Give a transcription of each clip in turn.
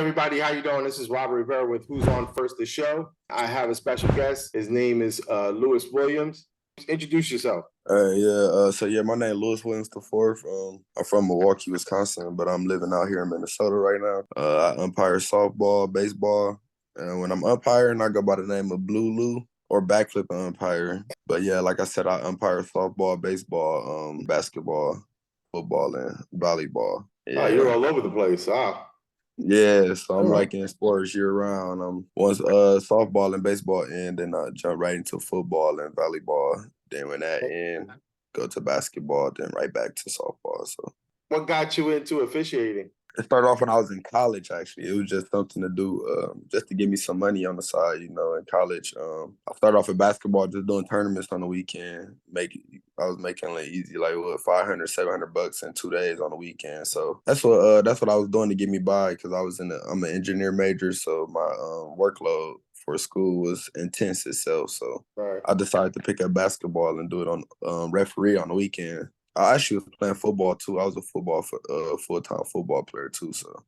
everybody, how you doing? This is Robert Rivera with Who's On First the Show. I have a special guest. His name is Lewis Williams. Introduce yourself. My name is Lewis Williams the fourth. I'm from Milwaukee, Wisconsin, but I'm living out here in Minnesota right now. I umpire softball, baseball, and when I'm umpiring, I go by the name of BlueLou or backflipping umpire. But yeah, like I said, I umpire softball, baseball, basketball, football, and volleyball. Yeah. Oh, you're all over the place. Yeah, so I'm All like right. in sports year round. Once softball and baseball end, then I jump right into football and volleyball. Then when that end, go to basketball, then right back to softball. So What got you into officiating? it started off when I was in college. Actually, it was just something to do, just to give me some money on the side. You know, in college, I started off with basketball, just doing tournaments on the weekend. I was making like easy, like what, $500-$700 in 2 days on the weekend. So that's what I was doing to get me by, because I'm an engineer major, so my workload for school was intense itself. So Right. I decided to pick up basketball and do it on referee on the weekend. I actually was playing football too. I was a full-time football player too, so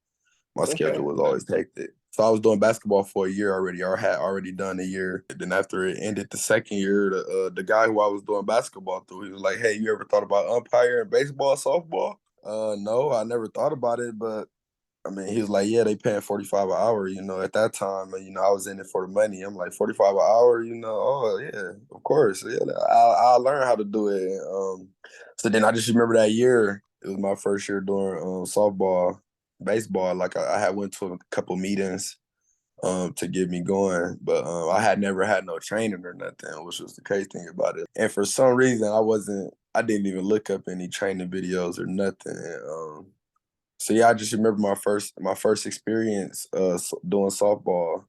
my schedule was always hectic. So I was doing basketball for a year already, or had already done a year. And then after it ended the second year, the guy who I was doing basketball through, he was like, "Hey, you ever thought about umpiring baseball, softball?" No, I never thought about it, but I mean, he was like, "Yeah, they paying 45 an hour." You know, at that time, I was in it for the money. I'm like, 45 an hour. Oh yeah, of course. Yeah, I'll learn how to do it. So then I just remember that year. It was my first year doing softball, baseball. Like I had went to a couple meetings to get me going, but I had never had no training or nothing, which was the crazy thing about it. And for some reason, I didn't even look up any training videos or nothing. So yeah, I just remember my first experience doing softball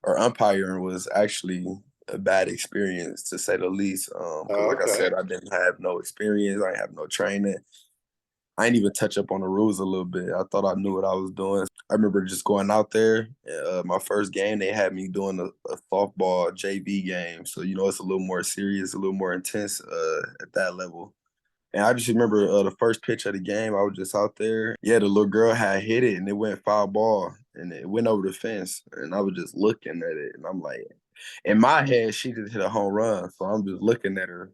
or umpiring was actually a bad experience, to say the least. Because like I said, I didn't have no experience. I didn't have no training. I didn't even touch up on the rules a little bit. I thought I knew what I was doing. I remember just going out there. My first game, they had me doing a softball JV game. So, it's a little more serious, a little more intense at that level. And I just remember the first pitch of the game, I was just out there. Yeah, the little girl had hit it, and it went foul ball, and it went over the fence. And I was just looking at it, and I'm like, in my head, she just hit a home run. So I'm just looking at her,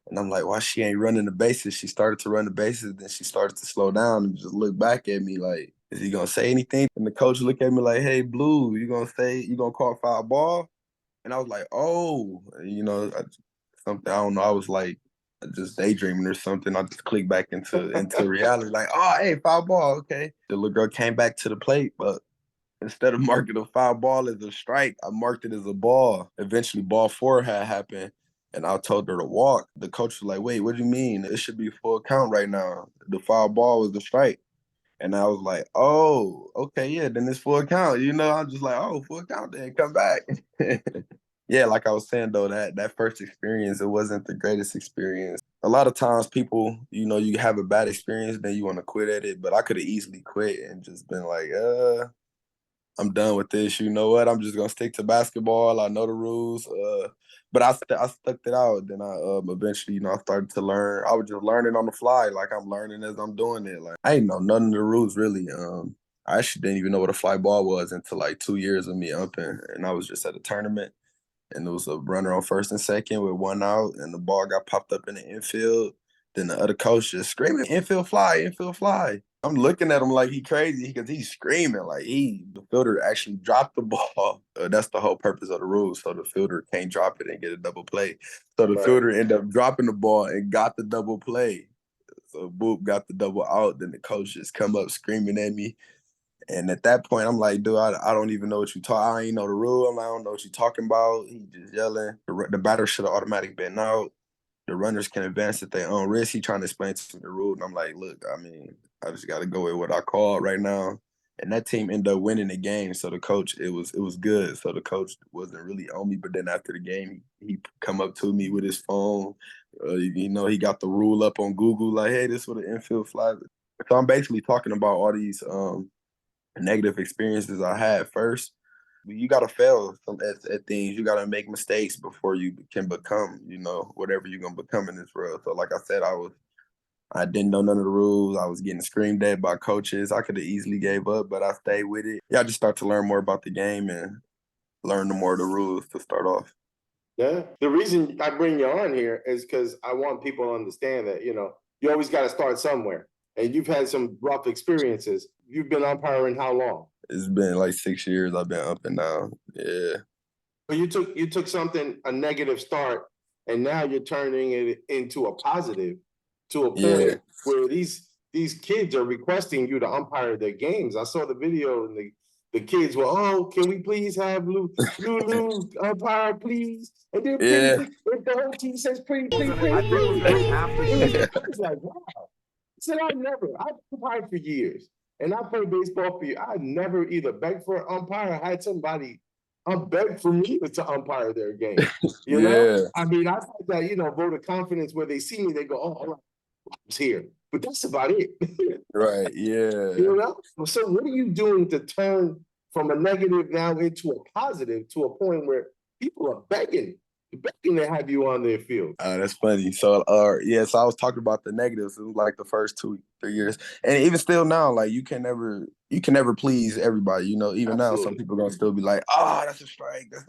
and I'm like, why she ain't running the bases? She started to run the bases, then she started to slow down and just look back at me like, is he gonna say anything? And the coach looked at me like, hey, Blue, you gonna call foul ball? And I was like, oh, something, I don't know. I was like, just daydreaming or something. I just clicked back into reality, like, oh, hey, foul ball, okay. The little girl came back to the plate, but instead of marking a foul ball as a strike, I marked it as a ball. Eventually, ball four had happened, and I told her to walk. The coach was like, wait, what do you mean? It should be full count right now. The foul ball was the strike. And I was like, oh, okay, yeah, then it's full count. I'm just like, oh, full count, then come back. Yeah, like I was saying, though, that first experience, it wasn't the greatest experience. A lot of times people, you have a bad experience, then you want to quit at it. But I could have easily quit and just been like, I'm done with this. You know what? I'm just gonna stick to basketball. I know the rules. But I stuck it out. Then I eventually, I started to learn. I was just learning on the fly, like I'm learning as I'm doing it. Like I didn't know none of the rules really. I actually didn't even know what a fly ball was until like 2 years of me umping, and I was just at a tournament, and there was a runner on first and second with one out, and the ball got popped up in the infield. Then the other coach just screaming, infield fly, infield fly. I'm looking at him like he crazy because he's screaming like the fielder actually dropped the ball. That's the whole purpose of the rules, so the fielder can't drop it and get a double play. So the fielder ended up dropping the ball and got the double play. So Boop got the double out. Then the coach just come up screaming at me. And at that point, I'm like, dude, I don't even know what you talk. I ain't know the rule. I don't know what you're talking about. He just yelling. The batter should have automatically been out. The runners can advance at their own risk. He trying to explain to me the rule. And I'm like, look, I just got to go with what I call right now. And that team ended up winning the game. So the coach, it was good. So the coach wasn't really on me. But then after the game, he come up to me with his phone. He got the rule up on Google, like, hey, this is what an infield fly is. So I'm basically talking about all these negative experiences I had first. You gotta fail at things. You gotta make mistakes before you can become, whatever you're gonna become in this world. So like I said, I didn't know none of the rules. I was getting screamed at by coaches. I could have easily gave up, but I stayed with it. Yeah, I just started to learn more about the game and learn the more of the rules to start off. Yeah. The reason I bring you on here is because I want people to understand that, you always got to start somewhere. And you've had some rough experiences. You've been umpiring how long? It's been like 6 years. I've been up and down. Yeah. But you took something, a negative start, and now you're turning it into a positive to a Yeah. point where these kids are requesting you to umpire their games. I saw the video and the kids were, oh, can we please have BlueLou umpire, please? And then Yeah. if the whole team says pretty, please, please, please, please. I was like, wow. I said, I've umpired for years. And I played baseball for you. I never either begged for an umpire or had somebody beg for me to umpire their game. You know? Yeah. I mean, I've had that, vote of confidence where they see me, they go, oh, all right, it's here. But that's about it. Right. Yeah. You know? So what are you doing to turn from a negative now into a positive to a point where people are begging to have you on their field? That's funny. So, so I was talking about the negatives. It was like the first 2-3 years, and even still now, like you can never please everybody. Even now, some people gonna still be like, "Ah, that's a strike." That's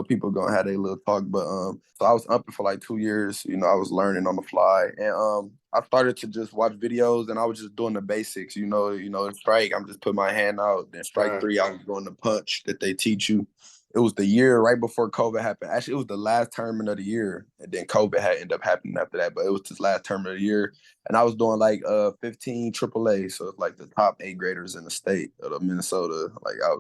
people gonna have their little talk. But so I was up for like 2 years. I was learning on the fly, and I started to just watch videos, and I was just doing the basics. Strike, I'm just putting my hand out. Then strike three, I was doing the punch that they teach you. It was the year right before COVID happened. Actually, it was the last tournament of the year, and then COVID had ended up happening after that. But it was this last tournament of the year, and I was doing like 15 AAA, so it's like the top 8th graders in the state of Minnesota. Like I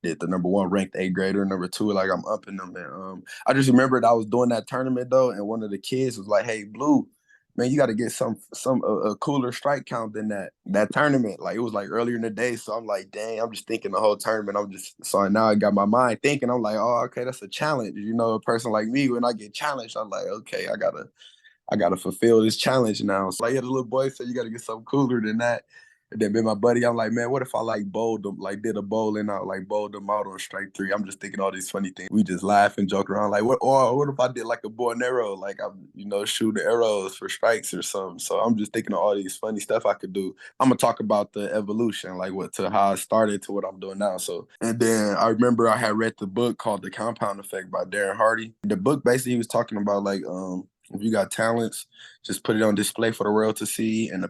did the number 1 ranked 8th grader, number 2, like I'm upping them. And I just remembered I was doing that tournament though, and one of the kids was like, "Hey, Blue, man, you got to get some a cooler strike count than that tournament." Like it was like earlier in the day, so I'm like, dang, I'm just thinking the whole tournament. So now I got my mind thinking. I'm like, oh, okay, that's a challenge. A person like me, when I get challenged, I'm like, okay, I gotta fulfill this challenge now. So the little boy said you gotta get something cooler than that. And then my buddy, I'm like, man, what if I like bowled them, like did a bowling out, like bowled them out on strike three? I'm just thinking all these funny things. We just laugh and joke around, like, what if I did like a bow and arrow, like I'm, shooting arrows for strikes or something. So I'm just thinking of all these funny stuff I could do. I'm gonna talk about the evolution, like how I started to what I'm doing now. So, and then I remember I had read the book called The Compound Effect by Darren Hardy. The book basically he was talking about like if you got talents, just put it on display for the world to see, and the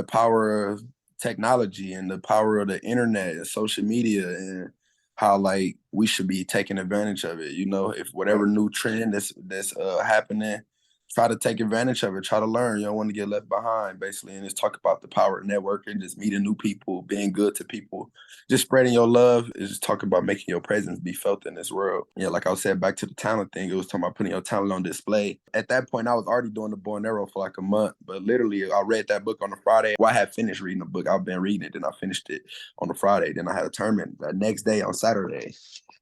power of technology and the power of the internet and social media, and how like we should be taking advantage of it. If whatever new trend that's happening, try to take advantage of it, try to learn. You don't want to get left behind, basically. And just talk about the power of networking, just meeting new people, being good to people, just spreading your love. Is just talking about making your presence be felt in this world. Yeah, like I said, back to the talent thing, it was talking about putting your talent on display. At that point, I was already doing the bow and arrow for like a month, but literally I read that book on a Friday. Well, I had finished reading the book. I've been reading it, then I finished it on a Friday. Then I had a tournament the next day on Saturday.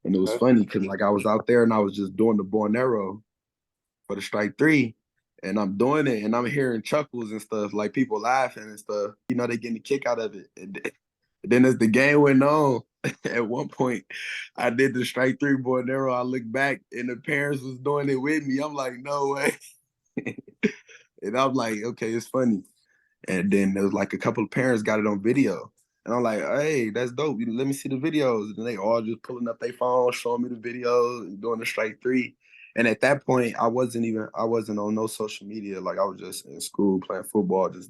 And it was funny because like I was out there and I was just doing the bow and arrow for the strike three. And I'm doing it and I'm hearing chuckles and stuff, like people laughing and stuff. They getting a kick out of it. And then as the game went on, at one point, I did the strike three bow and arrow. I looked back and the parents was doing it with me. I'm like, no way. And I'm like, okay, it's funny. And then there was like a couple of parents got it on video. And I'm like, hey, that's dope. Let me see the videos. And they all just pulling up their phone, showing me the videos, and doing the strike three. And at that point, I wasn't on no social media. Like I was just in school playing football, just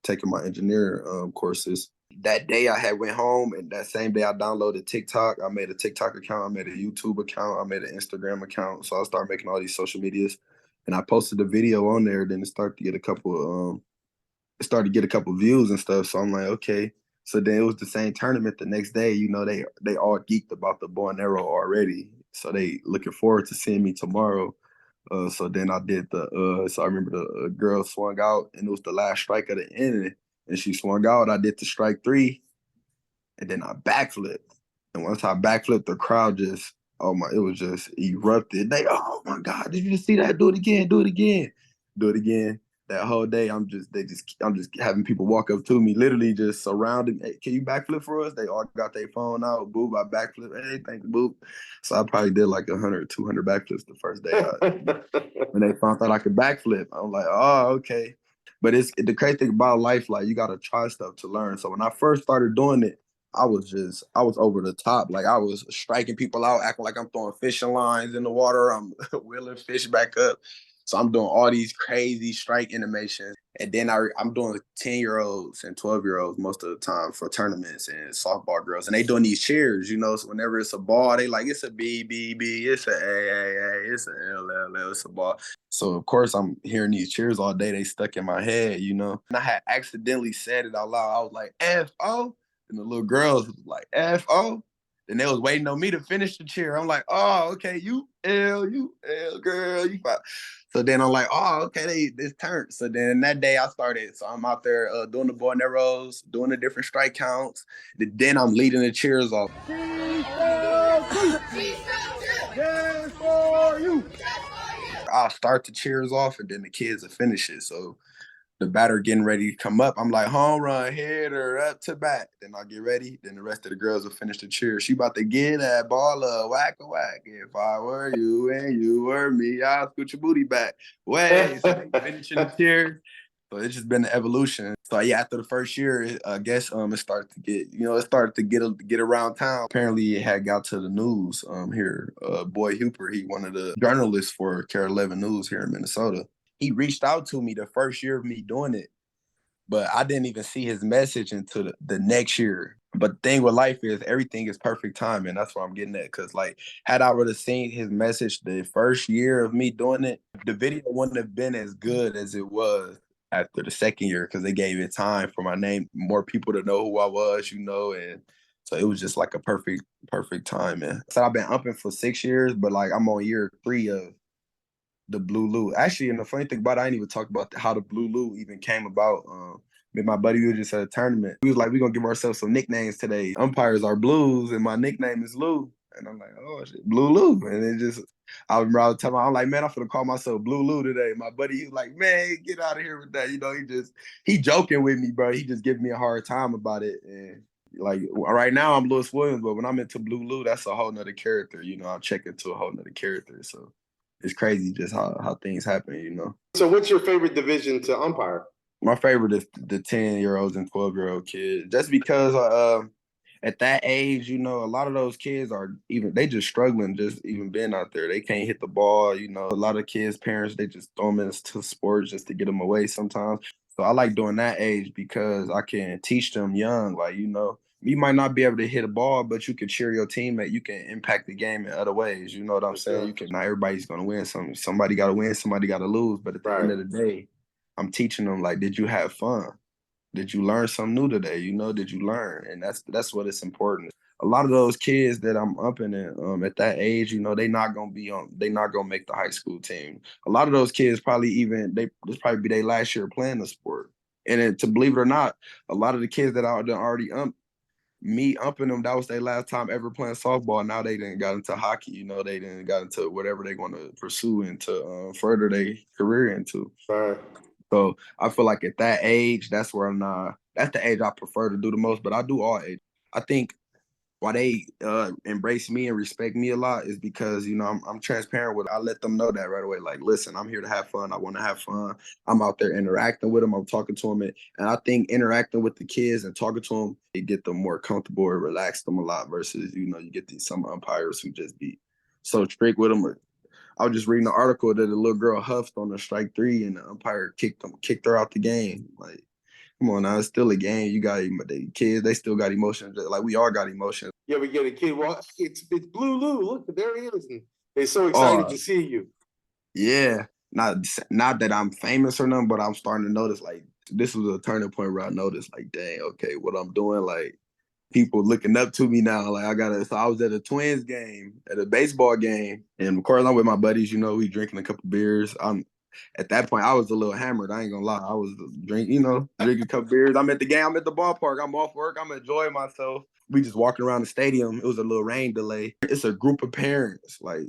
taking my engineering courses. That day I had went home, and that same day I downloaded TikTok. I made a TikTok account. I made a YouTube account. I made an Instagram account. So I started making all these social medias. And I posted a video on there. Then it started to get a couple views and stuff. So I'm like, okay. So then it was the same tournament the next day. They all geeked about the bow and arrow already. So they looking forward to seeing me tomorrow. So then I did so I remember the girl swung out and it was the last strike of the inning. And she swung out. I did the strike three and then I backflipped. And once I backflipped, the crowd just, it was just erupted. They, oh my God, did you just see that? Do it again, do it again, do it again. That whole day, I'm just having people walk up to me, literally just surrounding. Hey, can you backflip for us? They all got their phone out. Boop, I backflip. Hey, thank you, boop. So I probably did like 100, 200 backflips the first day. When they found out I could backflip, I'm like, oh, okay. But it's the crazy thing about life, like you gotta try stuff to learn. So when I first started doing it, I was over the top. Like I was striking people out, acting like I'm throwing fishing lines in the water. I'm wheeling fish back up. So I'm doing all these crazy strike animations. And then I'm doing 10-year-olds and 12-year-olds most of the time for tournaments and softball girls. And they doing these cheers, so whenever it's a ball, they like, it's a B, B, B, it's a A, it's a L, L, L, it's a ball. So of course I'm hearing these cheers all day. They stuck in my head, And I had accidentally said it out loud. I was like, F-O. And the little girls was like, F-O. And they was waiting on me to finish the cheer. I'm like, oh, okay, you L, girl, you fine. So then I'm like, oh, okay, this turned. So then that day I started. So I'm out there doing the bow and arrows, doing the different strike counts. Then I'm leading the cheers off. I'll start the cheers off and then the kids will finish it. So the batter getting ready to come up, I'm like, home run, hitter, up to bat. Then I'll get ready. Then the rest of the girls will finish the cheer. She about to get that ball up, whack a whack. If I were you and you were me, I'll scoot your booty back. Wait, so they finishing the cheer. So it's just been an evolution. So yeah, after the first year, I guess it started to get around town. Apparently, it had got to the news here. Boy Hooper, he one of the journalists for Care 11 News here in Minnesota. He reached out to me the first year of me doing it, but I didn't even see his message until the next year. But the thing with life is everything is perfect timing. That's what I'm getting at. Because, like, had I would have seen his message the first year of me doing it, the video wouldn't have been as good as it was after the second year because they gave it time for my name, more people to know who I was, and so it was just like a perfect time, man. So I've been umping for 6 years, but like I'm on year 3 of the BlueLou. Actually, and the funny thing about it, I didn't even talk about how the BlueLou even came about. Me and my buddy, we were just at a tournament. We was like, we're going to give ourselves some nicknames today. Umpires are Blues, and my nickname is Lou. And I'm like, oh, shit, BlueLou. And it just, I remember I was telling him, I'm like, man, I'm going to call myself BlueLou today. My buddy, he was like, man, get out of here with that. He joking with me, bro. He just giving me a hard time about it. And like right now I'm Lewis Williams, but when I'm into BlueLou, that's a whole nother character. I'm checking to a whole nother character. So it's crazy just how things happen. So what's your favorite division to umpire? My favorite is the 10-year-olds and 12-year-old kids, just because at that age, a lot of those kids they just struggling just even being out there. They can't hit the ball. A lot of kids' parents, they just throw them into sports just to get them away sometimes. So I like doing that age because I can teach them young, like, you might not be able to hit a ball, but you can cheer your teammate. You can impact the game in other ways. You know what I'm saying? Not everybody's going to win. Somebody got to win, somebody got to lose. But at the end of the day, I'm teaching them, like, did you have fun? Did you learn something new today? Did you learn? And that's what it's important. A lot of those kids that I'm upping at that age, they not gonna make the high school team. A lot of those kids this probably be their last year playing the sport. And then, to believe it or not, a lot of the kids that I already me umping them, that was their last time ever playing softball. Now they didn't got into hockey, they didn't got into whatever they want to pursue and to further their career into. Right. So I feel like at that age, that's the age I prefer to do the most, but I do all ages. I think why they embrace me and respect me a lot is because, I'm transparent with it. I let them know that right away. Like, listen, I'm here to have fun. I want to have fun. I'm out there interacting with them. I'm talking to them. And I think interacting with the kids and talking to them, it get them more comfortable and relax them a lot versus, you get some umpires who just be so strict with them. I was just reading an article that a little girl huffed on a strike 3 and the umpire kicked her out the game. Like, come on now, it's still a game. You got the kids, they still got emotions. Like, we all got emotions. Yeah, we get a kid, well, it's BlueLou. Look, there he is. And they're so excited to see you. Yeah. Not that I'm famous or nothing, but I'm starting to notice, like, this was a turning point where I noticed, like, dang, okay, what I'm doing, like, people looking up to me now. Like, so I was at a Twins game, at a baseball game. And of course, I'm with my buddies, we drinking a couple beers. At that point, I was a little hammered. I ain't gonna lie. I was drinking a couple beers. I'm at the game. I'm at the ballpark. I'm off work. I'm enjoying myself. We just walking around the stadium. It was a little rain delay. It's a group of parents like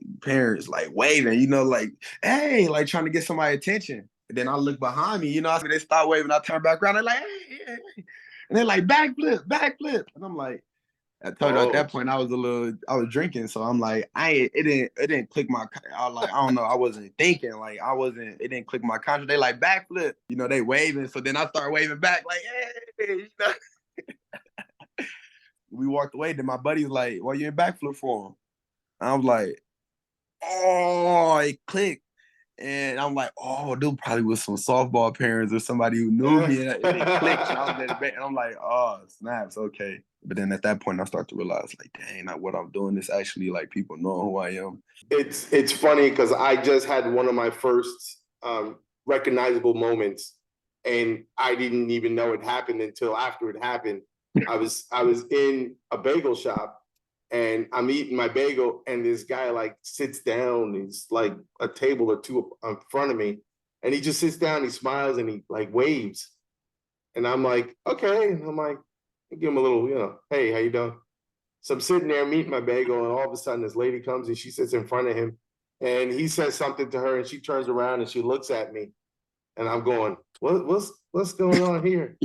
waving, like, hey, like trying to get somebody's attention. And then I look behind me, they start waving. I turn back around. They're like, hey, hey, hey. And they're like, backflip. And I'm like, I told you at that point I was drinking, so I'm like, it didn't click my. I was like, I don't know, I wasn't thinking, like it didn't click my conscience. They like backflip, they waving, so then I start waving back, like, hey. We walked away. Then my buddy's like, "Why you in backflip for him?" And I was like, "Oh, it clicked." And I'm like, "Oh, dude, probably with some softball parents or somebody who knew me." And it clicked, and I was at the and I'm like, "Oh, snaps, okay." But then at that point, I start to realize, like, dang, like what I'm doing is actually like people know who I am. It's funny because I just had one of my first recognizable moments, and I didn't even know it happened until after it happened. I was in a bagel shop, and I'm eating my bagel, and this guy like sits down. He's like a table or two in front of me, and he just sits down. He smiles and he like waves, and I'm like, okay. And I'm like, I give him a little, hey, how you doing? So I'm sitting there, I'm eating my bagel, and all of a sudden this lady comes and she sits in front of him, and he says something to her, and she turns around and she looks at me, and I'm going, what's going on here?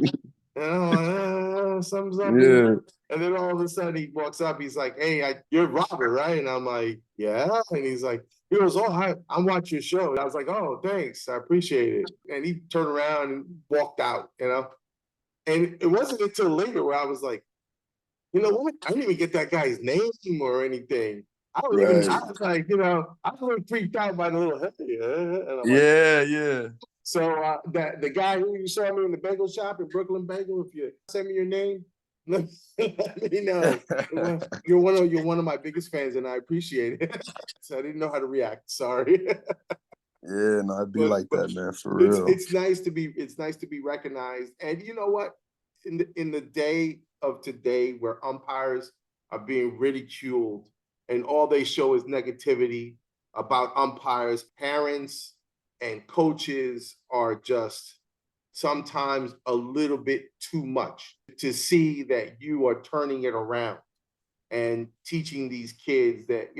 And I'm like, something's up here. And then all of a sudden he walks up, he's like, hey, you're Robert, right? And I'm like, yeah. And he's like, he goes, oh, I watch your show. And I was like, oh, thanks, I appreciate it. And he turned around and walked out, And it wasn't until later where I was like, you know what? I didn't even get that guy's name or anything. I don't even, I was like, I was a little freaked out by the little, and I'm like, yeah. So the guy who you saw me in the bagel shop in Brooklyn Bagel, if you send me your name, let me know. You're one of my biggest fans, and I appreciate it. So I didn't know how to react. Sorry. Yeah, no, I'd be like that, man, for real. It's nice to be recognized, and you know what? In the day of today, where umpires are being ridiculed, and all they show is negativity about umpires, parents and coaches are just sometimes a little bit too much. To see that you are turning it around and teaching these kids that,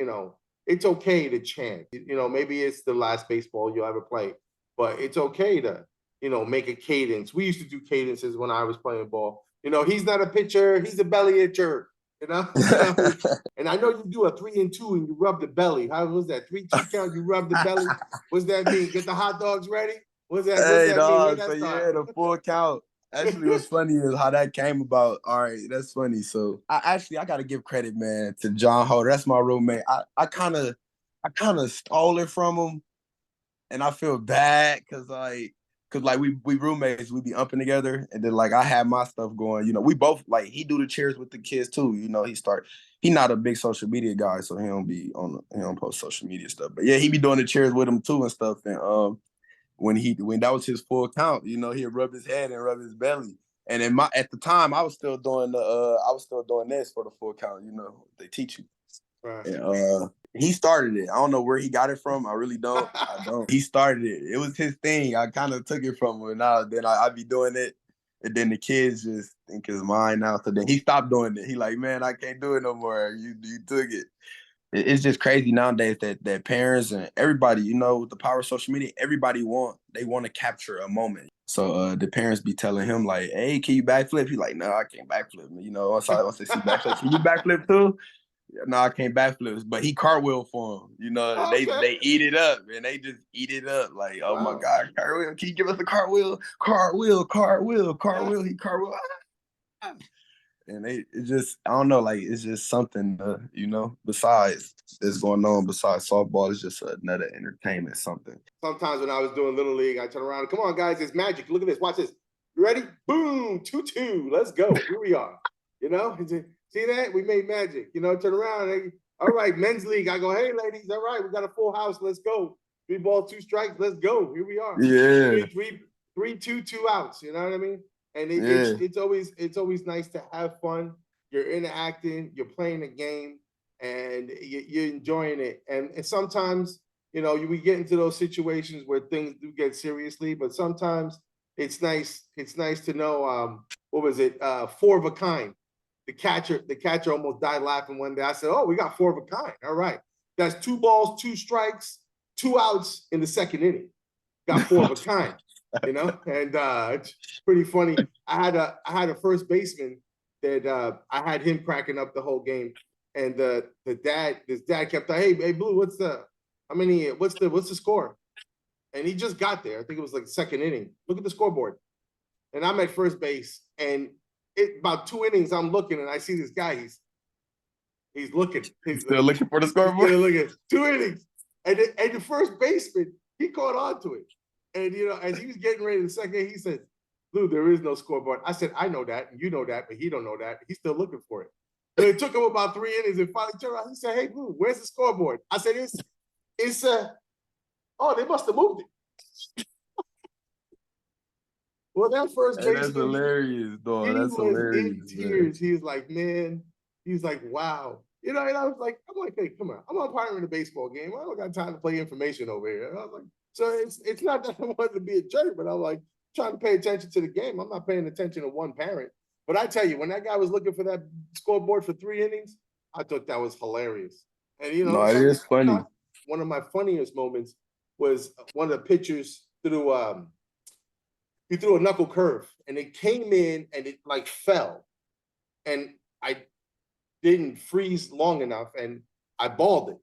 it's okay to chant. Maybe it's the last baseball you'll ever play, but it's okay to, make a cadence. We used to do cadences when I was playing ball. He's not a pitcher, he's a belly itcher. And I know you do a 3 and 2 and you rub the belly. How was that? 3-2 count, you rub the belly. What's that mean? Get the hot dogs ready? What's that mean? So yeah, the full count. Actually, what's funny is how that came about. All right, that's funny. So I gotta give credit, man, to John Holder. That's my roommate. I kind of stole it from him, and I feel bad because we roommates, we be umping together, and then like I had my stuff going. We both like he do the cheers with the kids too. He not a big social media guy, so he don't post social media stuff. But yeah, he be doing the cheers with them too and stuff. And when that was his full count, he'd rub his head and rub his belly. And at the time, I was still doing this for the full count. They teach you. Right. And, he started it. I don't know where he got it from. I really don't. I don't. He started it. It was his thing. I kind of took it from him. Now then I be doing it, and then the kids just think it's mine now. So then he stopped doing it. He like, man, I can't do it no more. You took it. It's just crazy nowadays that parents and everybody, with the power of social media, everybody want to capture a moment. So the parents be telling him like, "Hey, can you backflip?" He like, "No, I can't backflip." Once they see backflip, can you backflip too? No, I can't backflip. But he cartwheel for him. Okay. They eat it up, and they just eat it up. Like, oh my God, cartwheel! Can you give us a cartwheel? Cartwheel! He cartwheel. And it just, I don't know, like it's just something, besides that's going on besides softball. It's just another entertainment something. Sometimes when I was doing Little League, I turn around, come on, guys, it's magic. Look at this, watch this. You ready? Boom, 2-2, let's go. Here we are. See that? We made magic. Turn around. Hey, all right, men's league. I go, hey, ladies, all right, we got a full house. Let's go. 3 balls, 2 strikes. Let's go. Here we are. Yeah. 3-2, 2 outs. You know what I mean? And it's always nice to have fun. You're interacting, you're playing a game, and you're enjoying it. And sometimes, we get into those situations where things do get seriously, but sometimes it's nice to know, what was it? 4 of a kind. The catcher almost died laughing one day. I said, oh, we got 4 of a kind. All right. That's 2 balls, 2 strikes, 2 outs in the second inning. Got 4 of a kind. And it's pretty funny. I had a first baseman that I had him cracking up the whole game. And his dad kept hey Blue, what's the score? And he just got there. I think it was like the second inning. Look at the scoreboard. And I'm at first base, and about 2 innings, I'm looking, and I see this guy. He's looking. He's still looking for the scoreboard. Still looking. 2 innings, and the first baseman, he caught on to it. And as he was getting ready the second, he said, "Lou, there is no scoreboard." I said, "I know that, and you know that, but he don't know that. He's still looking for it." And it took him about 3 innings, and finally turned around. He said, "Hey, Lou, where's the scoreboard?" I said, "It's oh, they must have moved it." Well, that first baseman, that's hilarious, dog. That's hilarious. In tears. Man. He was like, man, he's like, wow. And I was like, hey, come on. I'm umpiring a baseball game. I don't got time to play information over here. And I was like, so it's not that I wanted to be a jerk, but I'm like trying to pay attention to the game. I'm not paying attention to one parent. But I tell you, when that guy was looking for that scoreboard for 3 innings, I thought that was hilarious. And no, it is funny. One of my funniest moments was one of the pitchers he threw a knuckle curve, and it came in and it like fell, and I didn't freeze long enough, and I balled it,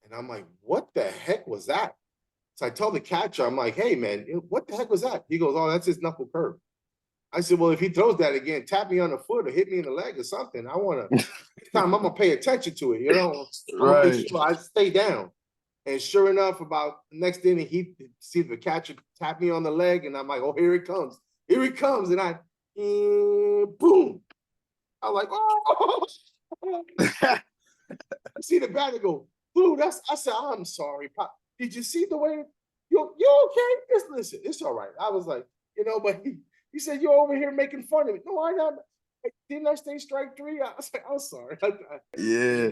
and I'm like, what the heck was that? So I tell the catcher, I'm like, hey man, what the heck was that? He goes, oh, that's his knuckle curve. I said, well, if he throws that again, tap me on the foot or hit me in the leg or something. I want to. I'm gonna pay attention to it. Right. Make sure I stay down. And sure enough, about the next inning, he see the catcher tap me on the leg, and I'm like, oh, here it comes. Here it comes. And I, boom. I'm like, oh. I see the batter go, Blue, I said, I'm sorry, Pop. Did you see the way, you okay? Just listen, it's all right. I was like, but he said, you're over here making fun of me. No, I'm not. Didn't I stay strike 3? I was like, I'm sorry. Yeah.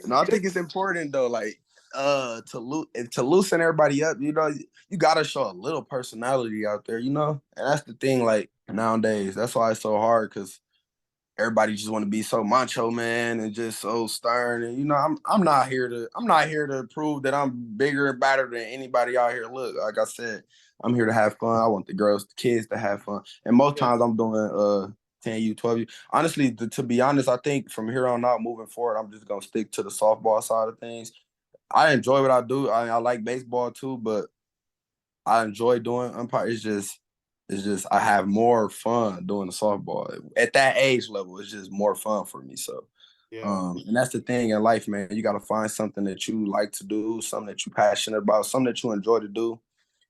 No, I think it's important, though, like, to loosen everybody up, you gotta show a little personality out there, and that's the thing, like, nowadays. That's why it's so hard, because everybody just want to be so macho, man, and just so stern. And I'm not here to prove that I'm bigger and badder than anybody out here. Look, like I said, I'm here to have fun. I want the kids to have fun, and most times I'm doing 10U, 12U. Honestly, to be honest, I think from here on out, moving forward, I'm just gonna stick to the softball side of things. I enjoy what I do. I like baseball too, but I enjoy doing umpire. It's just I have more fun doing the softball. At that age level, it's just more fun for me. So, and that's the thing in life, man. You got to find something that you like to do, something that you're passionate about, something that you enjoy to do.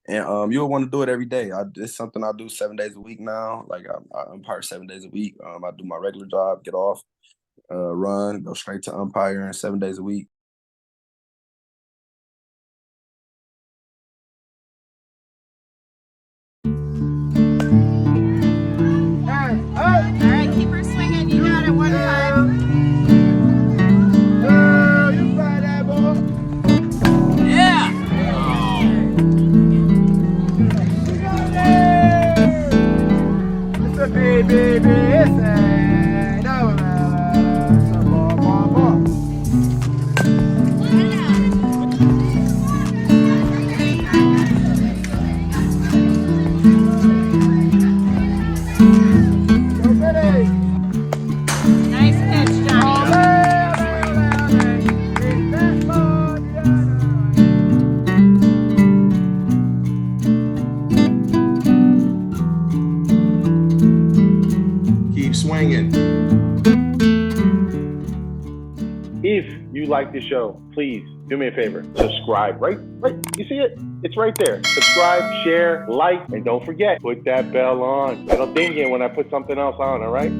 And you'll want to do it every day. It's something I do 7 days a week now. Like I umpire 7 days a week. I do my regular job, get off, run, go straight to umpiring 7 days a week. If you like the show, please do me a favor. Subscribe. Right? You see it? It's right there. Subscribe, share, like, and don't forget, put that bell on. It'll ding you when I put something else on, all right?